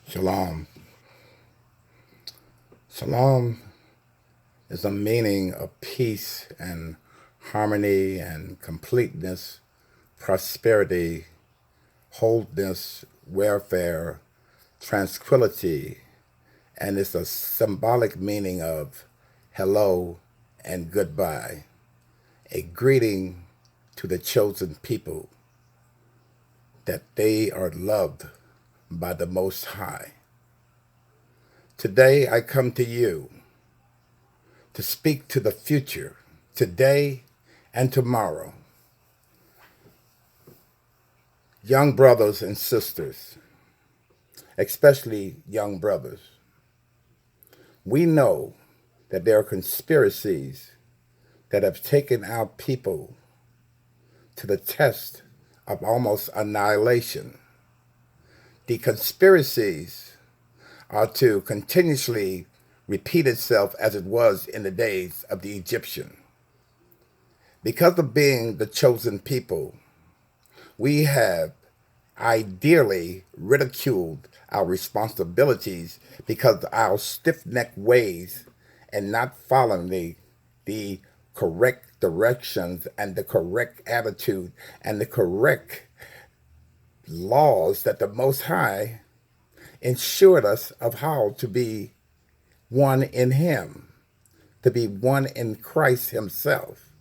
Shalom. Shalom is a meaning of peace and harmony and completeness, prosperity, wholeness, welfare, tranquility, and it's a symbolic meaning of hello and goodbye, a greeting to the chosen people that they are loved by the Most High. Today I come to you to speak to the future, today and tomorrow. Young brothers and sisters, especially young brothers, we know that there are conspiracies that have taken our people to the test of almost annihilation. The conspiracies are to continuously repeat itself as it was in the days of the Egyptian. Because of being the chosen people, we have ideally ridiculed our responsibilities because of our stiff-necked ways and not following the correct directions and the correct attitude and the correct laws that the Most High ensured us of how to be one in Him, to be one in Christ Himself.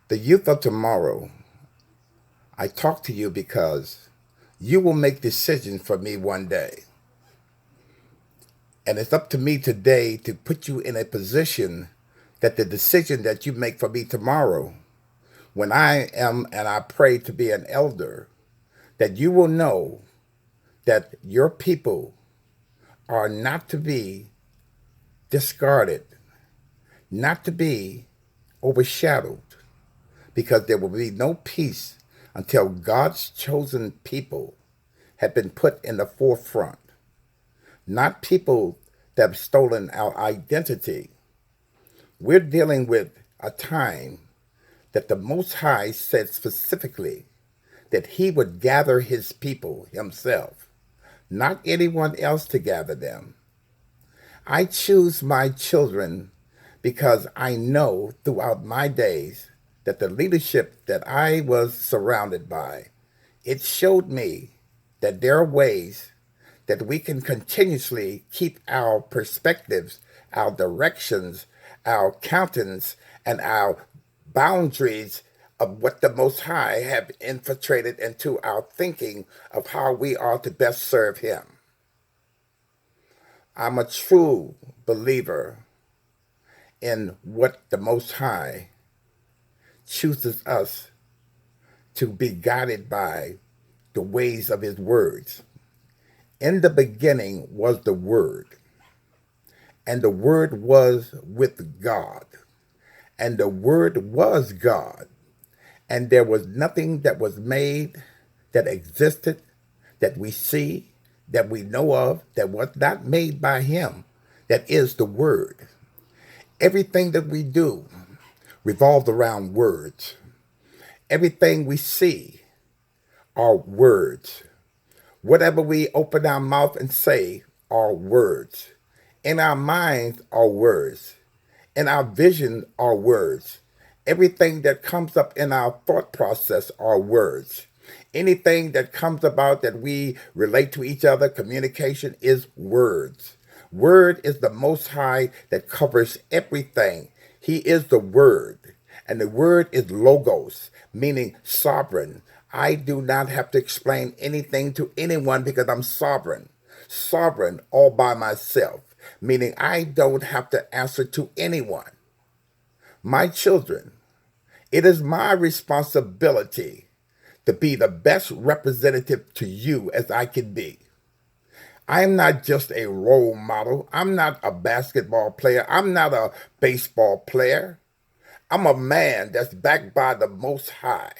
The youth of tomorrow, I talk to you because you will make decisions for me one day. And it's up to me today to put you in a position that the decision that you make for me tomorrow, when I am and I pray to be an elder, that you will know that your people are not to be discarded, not to be overshadowed, because there will be no peace until God's chosen people have been put in the forefront, not people that have stolen our identity. We're dealing with a time that the Most High said specifically that He would gather His people Himself, not anyone else to gather them. I choose my children because I know throughout my days that the leadership that I was surrounded by, it showed me that there are ways that we can continuously keep our perspectives, our directions, our countenance, and our boundaries of what the Most High have infiltrated into our thinking of how we are to best serve Him. I'm a true believer in what the Most High chooses us to be guided by the ways of His words. In the beginning was the Word, and the Word was with God, and the Word was God, and there was nothing that was made that existed, that we see, that we know of, that was not made by Him, that is the Word. Everything that we do revolves around words. Everything we see are words. Whatever we open our mouth and say are words. In our minds are words. In our vision are words. Everything that comes up in our thought process are words. Anything that comes about that we relate to each other, communication is words. Word is the Most High that covers everything. He is the Word. And the word is logos, meaning sovereign. I do not have to explain anything to anyone because I'm sovereign. Sovereign all by myself, meaning I don't have to answer to anyone. My children, it is my responsibility to be the best representative to you as I can be. I'm not just a role model. I'm not a basketball player. I'm not a baseball player. I'm a man that's backed by the Most High.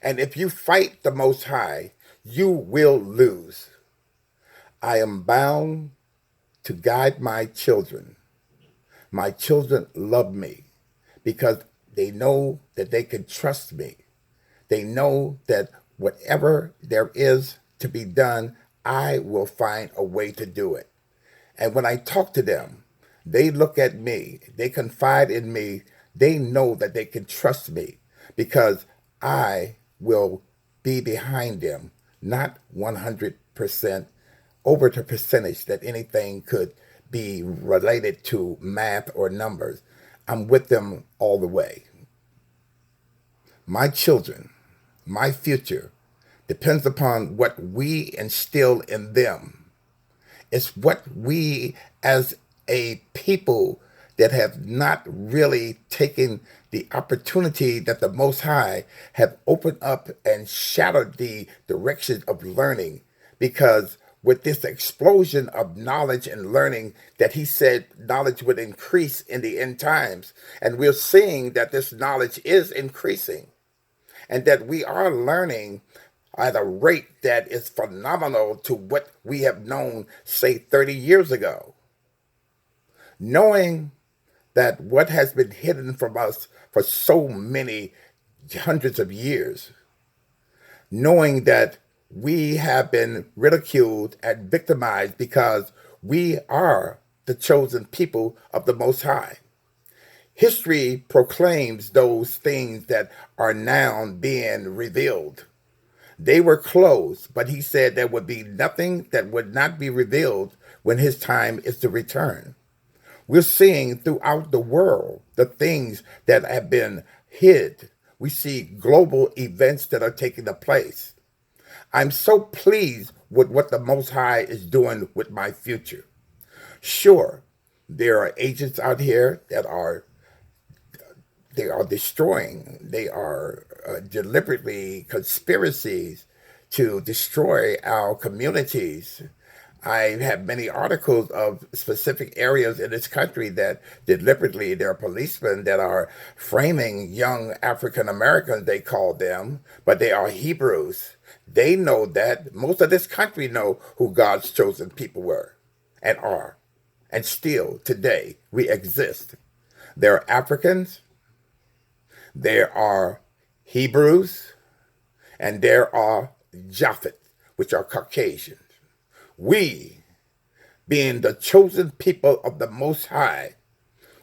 And if you fight the Most High, you will lose. I am bound to guide my children. My children love me because they know that they can trust me. They know that whatever there is to be done, I will find a way to do it. And when I talk to them, they look at me, they confide in me, they know that they can trust me because I will be behind them, not 100% over the percentage that anything could be related to math or numbers. I'm with them all the way. My children, my future, depends upon what we instill in them. It's what we as a people that have not really taken the opportunity that the Most High have opened up and shattered the direction of learning. Because with this explosion of knowledge and learning that he said knowledge would increase in the end times, and we're seeing that this knowledge is increasing and that we are learning at a rate that is phenomenal to what we have known, say, 30 years ago. Knowing that what has been hidden from us for so many hundreds of years, knowing that we have been ridiculed and victimized because we are the chosen people of the Most High. History proclaims those things that are now being revealed. They were closed, but he said there would be nothing that would not be revealed when his time is to return. We're seeing throughout the world the things that have been hid. We see global events that are taking place. I'm so pleased with what the Most High is doing with my future. Sure, there are agents out here that they are destroying. They are deliberately conspiracies to destroy our communities. I have many articles of specific areas in this country that deliberately there are policemen that are framing young African Americans, they call them, but they are Hebrews. They know that most of this country know who God's chosen people were and are. And still today we exist. There are Africans, there are Hebrews, and there are Japhet, which are Caucasians. We, being the chosen people of the Most High,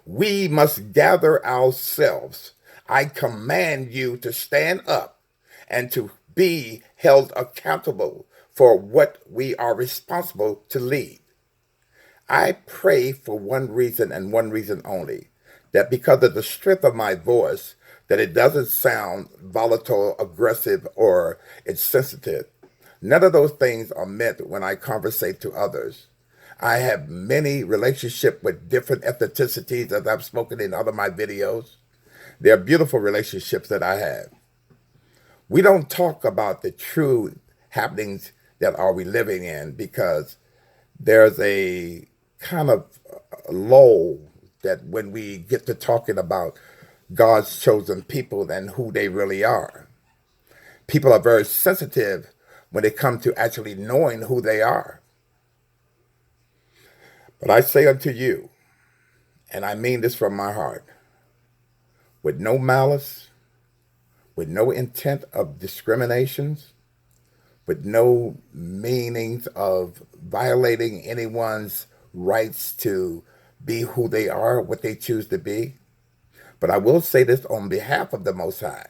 we must gather ourselves. I command you to stand up and to be held accountable for what we are responsible to lead. I pray for one reason and one reason only, that because of the strength of my voice, that it doesn't sound volatile, aggressive, or insensitive. None of those things are meant when I conversate to others. I have many relationships with different ethnicities, as I've spoken in other of my videos. They're beautiful relationships that I have. We don't talk about the true happenings that are we living in because there's a kind of lull that when we get to talking about God's chosen people and who they really are. People are very sensitive when it comes to actually knowing who they are. But I say unto you, and I mean this from my heart, with no malice, with no intent of discriminations, with no meanings of violating anyone's rights to be who they are, what they choose to be. But I will say this on behalf of the Most High.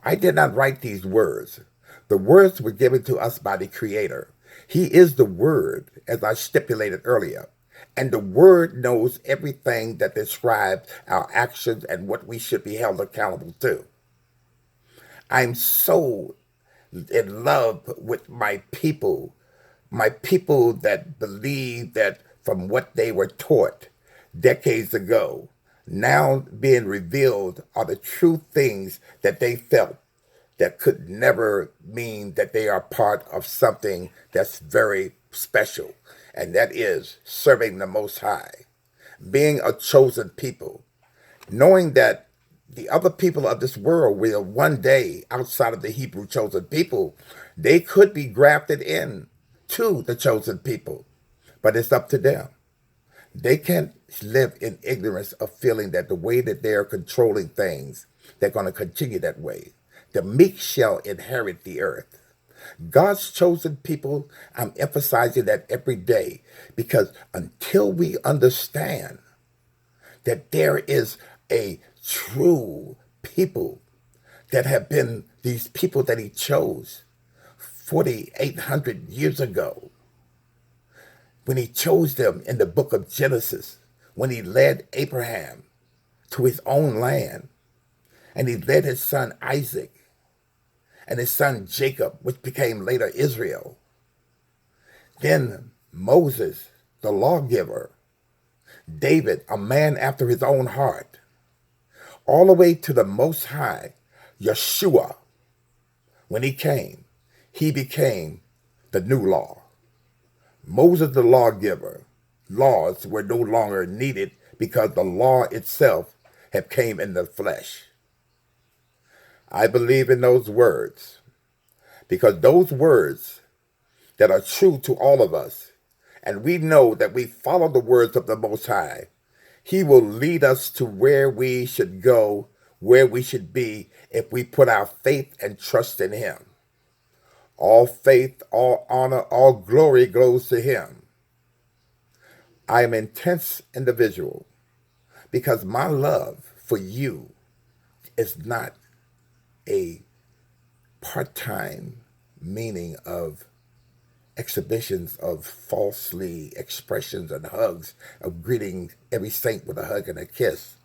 I did not write these words. The words were given to us by the Creator. He is the Word, as I stipulated earlier. And the Word knows everything that describes our actions and what we should be held accountable to. I'm so in love with my people that believe that from what they were taught decades ago, now being revealed are the true things that they felt that could never mean that they are part of something that's very special, and that is serving the Most High, being a chosen people, knowing that the other people of this world will one day, outside of the Hebrew chosen people, they could be grafted in to the chosen people, but it's up to them. They can't live in ignorance of feeling that the way that they're controlling things, they're going to continue that way. The meek shall inherit the earth. God's chosen people, I'm emphasizing that every day because until we understand that there is a true people that have been these people that he chose 4,800 years ago, when he chose them in the book of Genesis, when he led Abraham to his own land, and he led his son Isaac and his son Jacob, which became later Israel. Then Moses, the lawgiver, David, a man after his own heart, all the way to the Most High, Yeshua. When he became the new law. Moses, the lawgiver, laws were no longer needed because the law itself had came in the flesh. I believe in those words because those words that are true to all of us, and we know that we follow the words of the Most High, he will lead us to where we should go, where we should be if we put our faith and trust in him. All faith, all honor, all glory goes to him. I am an intense individual because my love for you is not a part-time meaning of exhibitions of falsely expressions and hugs, of greeting every saint with a hug and a kiss.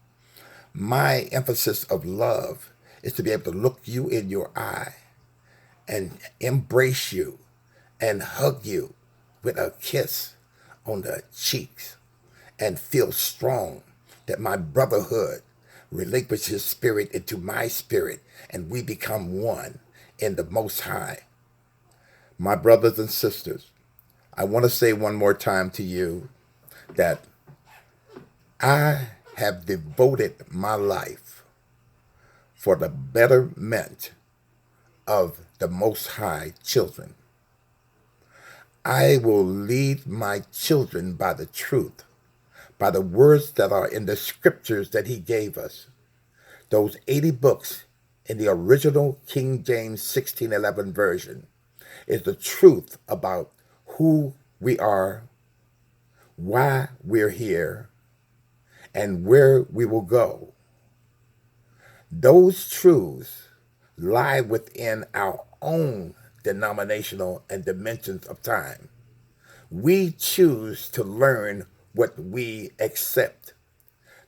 My emphasis of love is to be able to look you in your eye and embrace you and hug you with a kiss on the cheeks and feel strong that my brotherhood relinquishes his spirit into my spirit and we become one in the Most High. My brothers and sisters, I want to say one more time to you that I have devoted my life for the betterment of the Most High children. I will lead my children by the truth, by the words that are in the scriptures that he gave us. Those 80 books in the original King James 1611 version is the truth about who we are, why we're here, and where we will go. Those truths lie within our own denominational and dimensions of time. We choose to learn what we accept.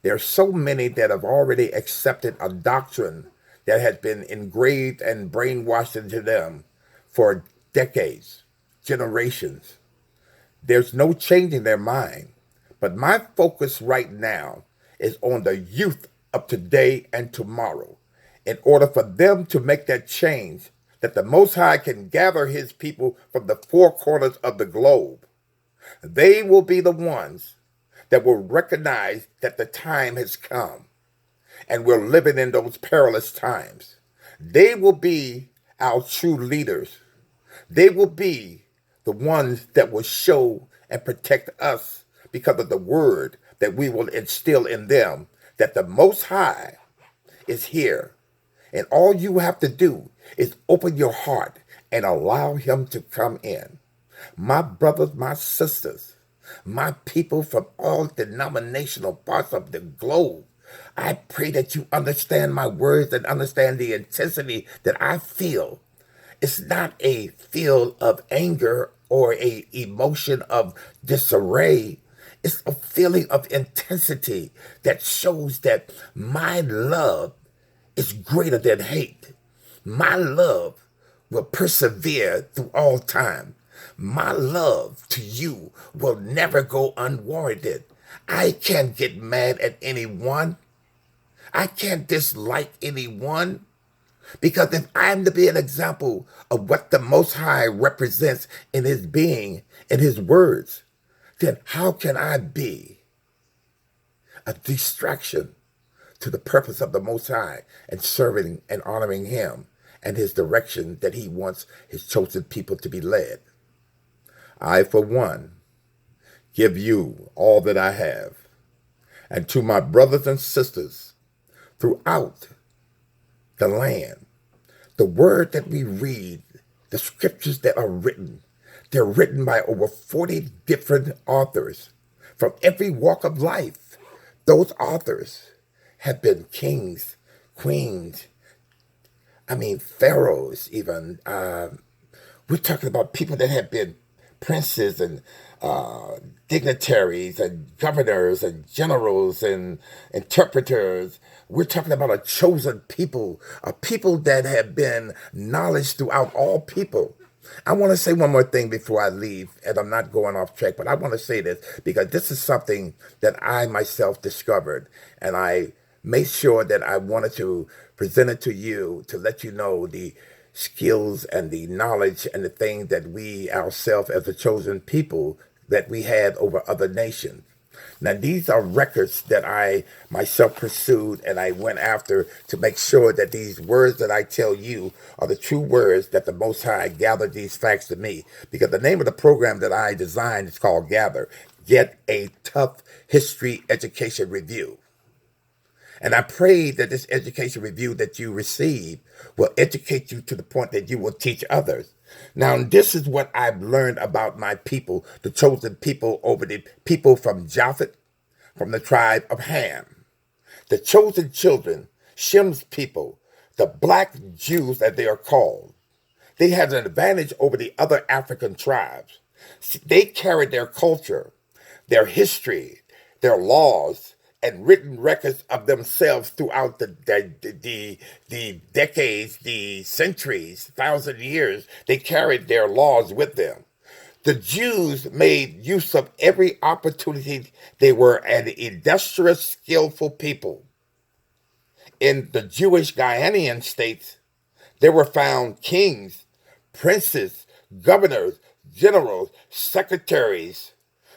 There are so many that have already accepted a doctrine that has been engraved and brainwashed into them for decades, generations. There's no changing their mind. But my focus right now is on the youth of today and tomorrow in order for them to make that change, that the Most High can gather his people from the four corners of the globe. They will be the ones that will recognize that the time has come and we're living in those perilous times. They will be our true leaders. They will be the ones that will show and protect us because of the word that we will instill in them, that the Most High is here. And all you have to do is open your heart and allow him to come in. My brothers, my sisters, my people from all denominational parts of the globe, I pray that you understand my words and understand the intensity that I feel. It's not a feel of anger or a emotion of disarray. It's a feeling of intensity that shows that my love is greater than hate. My love will persevere through all time. My love to you will never go unwarranted. I can't get mad at anyone. I can't dislike anyone. Because if I'm to be an example of what the Most High represents in his being, in his words, then how can I be a distraction to the purpose of the Most High and serving and honoring him and his direction that he wants his chosen people to be led? I, for one, give you all that I have. And to my brothers and sisters throughout the land, the word that we read The scriptures that are written, they're written by over 40 different authors from every walk of life. Those authors have been kings, queens, pharaohs even. We're talking about people that have been princes and dignitaries and governors and generals and interpreters. We're talking about a chosen people, a people that have been knowledge throughout all people. I want to say one more thing before I leave, and I'm not going off track, but I want to say this because this is something that I myself discovered, and I made sure that I wanted to present it to you to let you know the skills and the knowledge and the things that we ourselves as a chosen people that we had over other nations. Now, these are records that I myself pursued and I went after to make sure that these words that I tell you are the true words that the Most High gathered these facts to me. Because the name of the program that I designed is called Gather, Get a Tough History Education Review. And I pray that this education review that you receive will educate you to the point that you will teach others. Now, this is what I've learned about my people, the chosen people over the people from Japhet, from the tribe of Ham. The chosen children, Shem's people, the black Jews as they are called. They had an advantage over the other African tribes. They carried their culture, their history, their laws, and written records of themselves throughout the decades, the centuries, 1,000 years. They carried their laws with them. The Jews made use of every opportunity. They were an industrious, skillful people. In the Jewish Ghanaian states, there were found kings, princes, governors, generals, secretaries.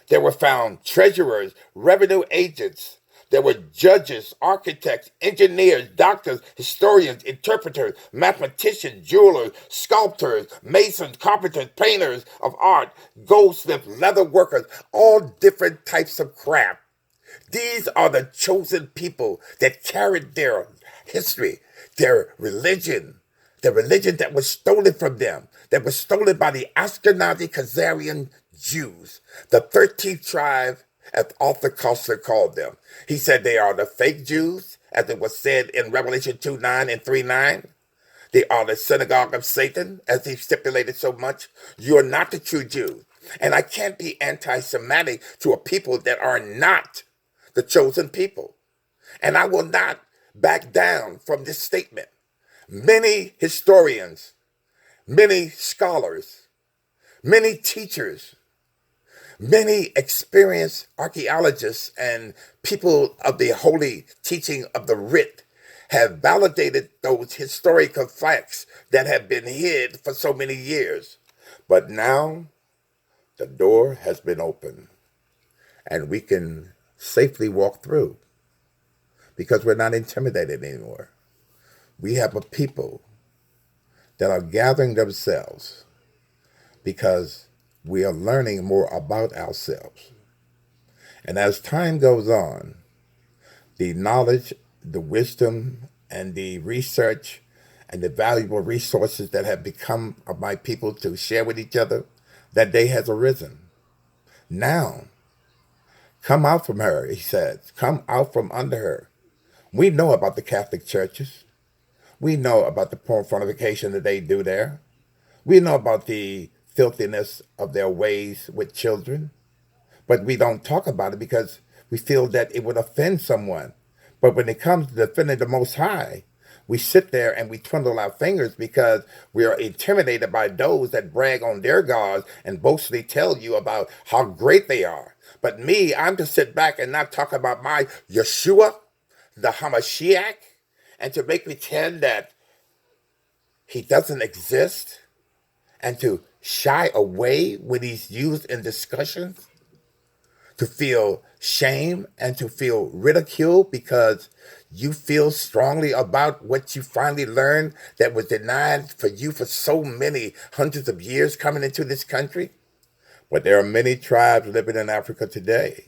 There were found treasurers, revenue agents. There were judges, architects, engineers, doctors, historians, interpreters, mathematicians, jewelers, sculptors, masons, carpenters, painters of art, goldsmiths, leather workers, all different types of craft. These are the chosen people that carried their history, their religion, the religion that was stolen from them, that was stolen by the Ashkenazi Khazarian Jews, the 13th tribe, as Arthur Koestler called them. He said they are the fake Jews, as it was said in Revelation 2:9 and 3:9. They are the synagogue of Satan, as he stipulated so much. You are not the true Jews. And I can't be anti-Semitic to a people that are not the chosen people. And I will not back down from this statement. Many historians, many scholars, many teachers, many experienced archaeologists and people of the holy teaching of the writ have validated those historical facts that have been hid for so many years. But now the door has been opened and we can safely walk through because we're not intimidated anymore. We have a people that are gathering themselves because we are learning more about ourselves. And as time goes on, the knowledge, the wisdom, and the research and the valuable resources that have become of my people to share with each other, that day has arisen. Now, come out from her, he says. Come out from under her. We know about the Catholic churches. We know about the pornification that they do there. We know about the filthiness of their ways with children. But we don't talk about it because we feel that it would offend someone. But when it comes to defending the Most High, we sit there and we twiddle our fingers because we are intimidated by those that brag on their gods and boastfully tell you about how great they are. But me, I'm to sit back and not talk about my Yeshua, the Hamashiach, and to make pretend that he doesn't exist and to shy away when he's used in discussions, to feel shame and to feel ridicule because you feel strongly about what you finally learned that was denied for you for so many hundreds of years coming into this country. But there are many tribes living in Africa today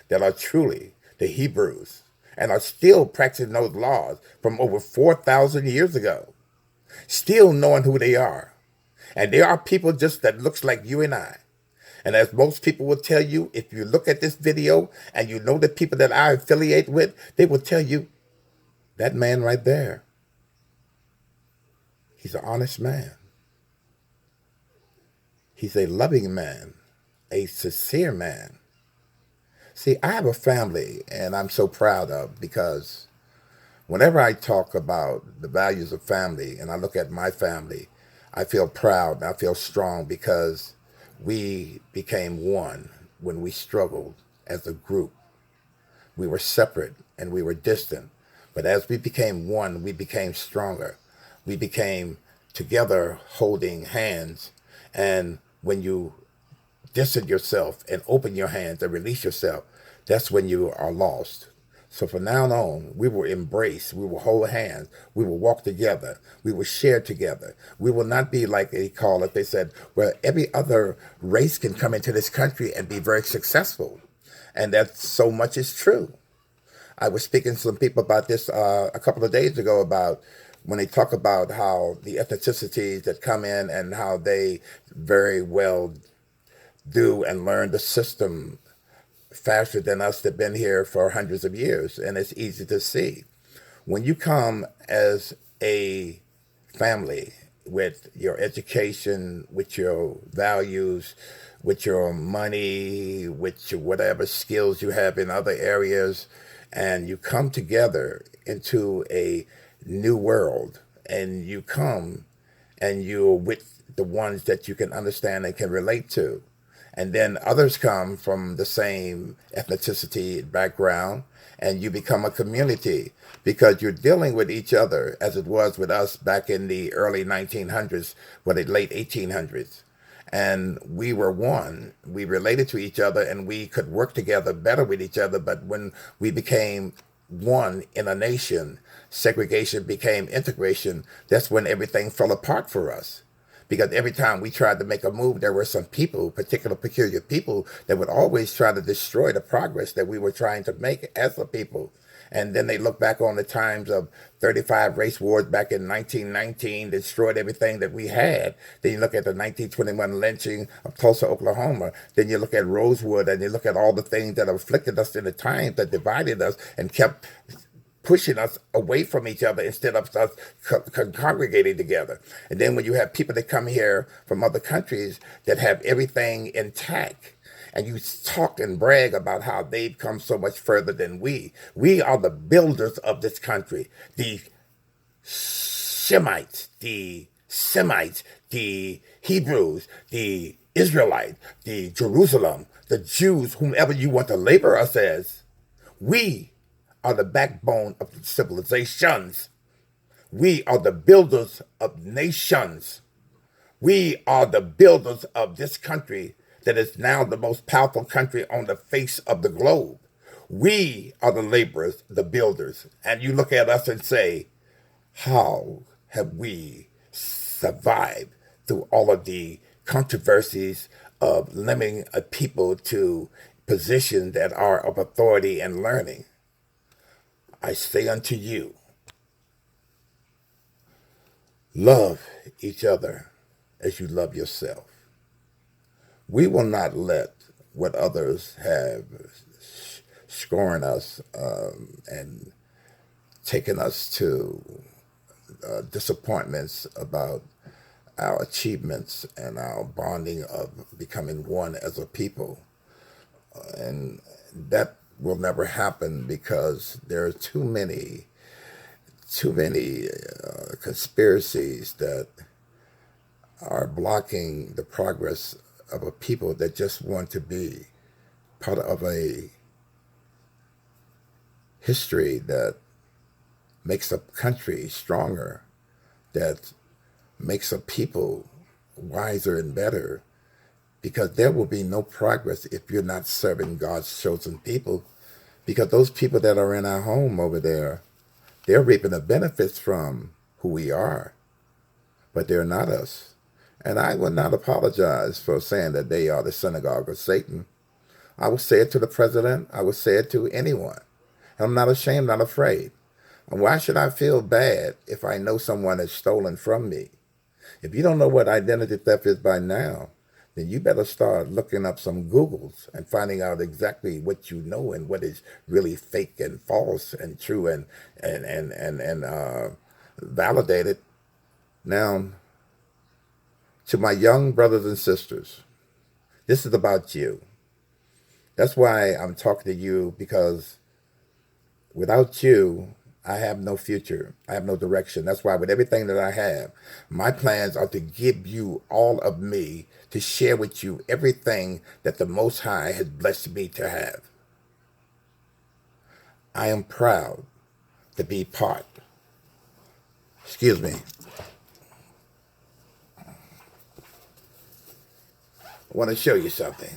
that are truly the Hebrews and are still practicing those laws from over 4,000 years ago, still knowing who they are. And there are people just that looks like you and I. And as most people will tell you, if you look at this video and you know the people that I affiliate with, they will tell you that man right there, he's an honest man. He's a loving man, a sincere man. See, I have a family and I'm so proud of, because whenever I talk about the values of family and I look at my family, I feel proud and I feel strong, because we became one when we struggled as a group. We were separate and we were distant. But as we became one, we became stronger. We became together holding hands. And when you distance yourself and open your hands and release yourself, that's when you are lost. So from now on, we will embrace, we will hold hands, we will walk together, we will share together. We will not be like they call it, they said, well, every other race can come into this country and be very successful. And that so much is true. I was speaking to some people about this a couple of days ago, about when they talk about how the ethnicities that come in and how they very well do and learn the system faster than us that have been here for hundreds of years. And it's easy to see. When you come as a family with your education, with your values, with your money, with your whatever skills you have in other areas, and you come together into a new world, and you come and you're with the ones that you can understand and can relate to. And then others come from the same ethnicity background, and you become a community, because you're dealing with each other as it was with us back in the early 1900s or the late 1800s. And we were one. We related to each other and we could work together better with each other. But when we became one in a nation, segregation became integration. That's when everything fell apart for us, because every time we tried to make a move, there were some people, particular peculiar people, that would always try to destroy the progress that we were trying to make as a people. And then they look back on the times of 35 race wars back in 1919, destroyed everything that we had. Then you look at the 1921 lynching of Tulsa, Oklahoma. Then you look at Rosewood, and you look at all the things that afflicted us in the times that divided us and kept pushing us away from each other instead of us congregating together. And then when you have people that come here from other countries that have everything intact, and you talk and brag about how they've come so much further than we. We are the builders of this country. The Shemites, the Semites, the Hebrews, the Israelites, the Jerusalem, the Jews, whomever you want to label us as. We are the backbone of civilizations. We are the builders of nations. We are the builders of this country that is now the most powerful country on the face of the globe. We are the laborers, the builders. And you look at us and say, how have we survived through all of the controversies of limiting a people to positions that are of authority and learning? I say unto you, love each other as you love yourself. We will not let what others have scorned us and taken us to disappointments about our achievements and our bonding of becoming one as a people. And that will never happen, because there are too many conspiracies that are blocking the progress of a people that just want to be part of a history that makes a country stronger, that makes a people wiser and better, because there will be no progress if you're not serving God's chosen people, because those people that are in our home over there, they're reaping the benefits from who we are, but they're not us. And I will not apologize for saying that they are the synagogue of Satan. I will say it to the president. I will say it to anyone. I'm not ashamed, not afraid. And why should I feel bad if I know someone has stolen from me? If you don't know what identity theft is by now, then you better start looking up some Googles and finding out exactly what you know and what is really fake and false and true and validated. Now, to my young brothers and sisters, this is about you. That's why I'm talking to you, because without you, I have no future. I have no direction. That's why, with everything that I have, my plans are to give you all of me, to share with you everything that the Most High has blessed me to have. I am proud to be part. Excuse me. I want to show you something.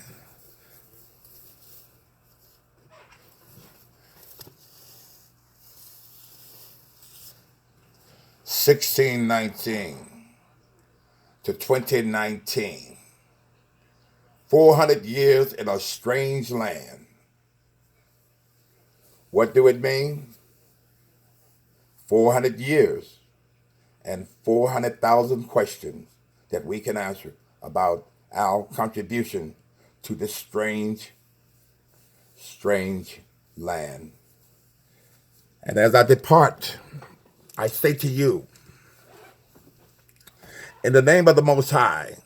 1619 to 2019. 400 years in a strange land. What do it mean? 400 years and 400,000 questions that we can answer about our contribution to this strange, strange land. And as I depart, I say to you, in the name of the Most High,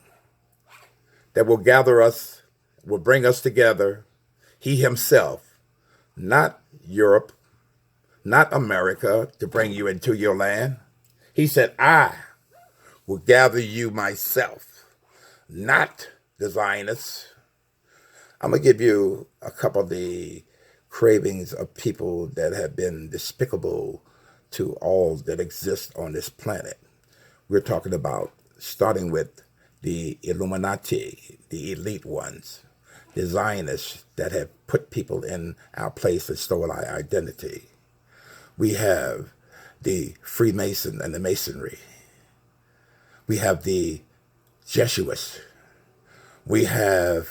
that will gather us, will bring us together, He Himself, not Europe, not America, to bring you into your land. He said, I will gather you myself, not the Zionists. I'm going to give you a couple of the cravings of people that have been despicable to all that exists on this planet. We're talking about starting with the Illuminati, the elite ones, the Zionists that have put people in our place and stole our identity. We have the Freemason and the Masonry. We have the Jesuits. We have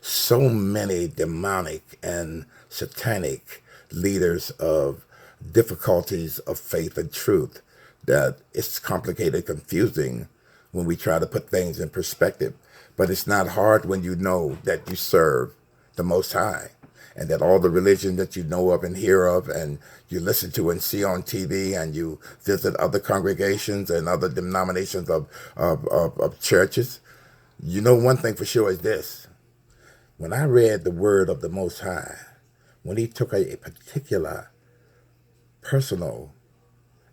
so many demonic and satanic leaders of difficulties of faith and truth that it's complicated, confusing when we try to put things in perspective. But it's not hard when you know that you serve the Most High, and that all the religion that you know of and hear of and you listen to and see on TV, and you visit other congregations and other denominations of churches, you know one thing for sure is this. When I read the word of the Most High, when He took a particular, personal,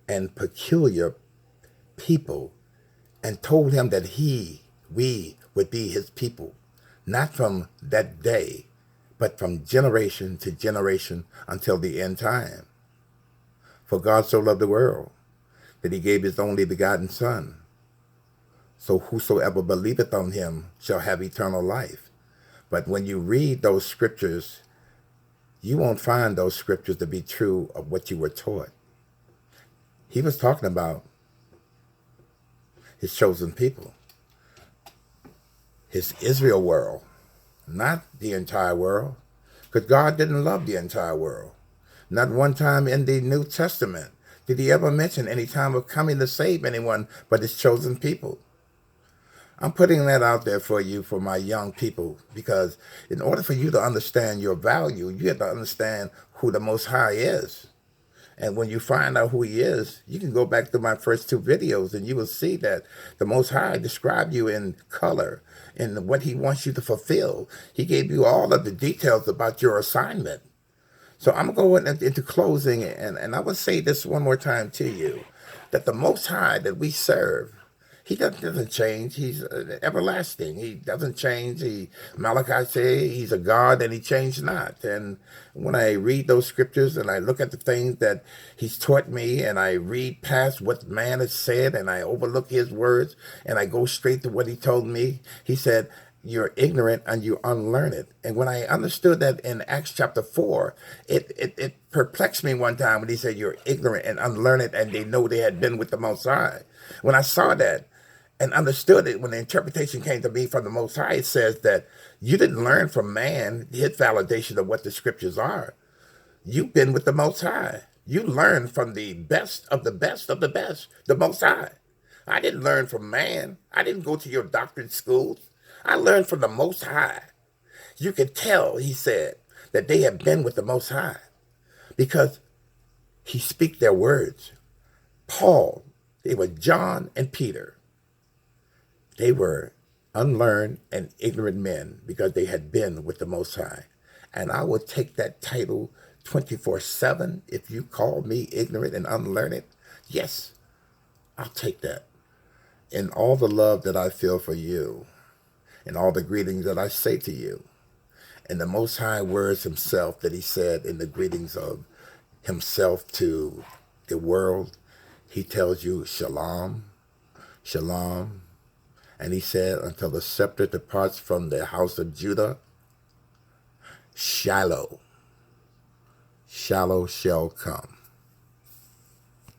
and peculiar people and told him that we would be His people, not from that day, but from generation to generation until the end time. For God so loved the world that He gave His only begotten Son, so whosoever believeth on Him shall have eternal life. But when you read those scriptures, you won't find those scriptures to be true of what you were taught. He was talking about His chosen people, His Israel world, not the entire world, because God didn't love the entire world. Not one time in the New Testament did He ever mention any time of coming to save anyone but His chosen people. I'm putting that out there for you, for my young people, because in order for you to understand your value, you have to understand who the Most High is. And when you find out who He is, you can go back to my first two videos and you will see that the Most High described you in color, in what He wants you to fulfill. He gave you all of the details about your assignment. So I'm going into closing, and I will say this one more time to you, that the Most High that we serve, He doesn't change. He's everlasting. He doesn't change. Malachi say He's a God and He changed not. And when I read those scriptures and I look at the things that He's taught me, and I read past what man has said and I overlook His words and I go straight to what He told me, He said, you're ignorant and you unlearned. And when I understood that in Acts chapter 4, it perplexed me one time when He said, you're ignorant and unlearned, and they know they had been with the Most High. When I saw that and understood it, when the interpretation came to me from the Most High, it says that you didn't learn from man his validation of what the scriptures are. You've been with the Most High. You learned from the best of the best of the best, the Most High. I didn't learn from man. I didn't go to your doctrine schools. I learned from the Most High. You could tell, he said, that they have been with the Most High because he speak their words. Paul, they were John and Peter. They were unlearned and ignorant men because they had been with the Most High. And I would take that title 24/7 if you call me ignorant and unlearned. Yes, I'll take that. In all the love that I feel for you, and all the greetings that I say to you, and the Most High words himself that he said in the greetings of himself to the world, he tells you shalom, shalom. And he said, until the scepter departs from the house of Judah, Shiloh, Shiloh shall come.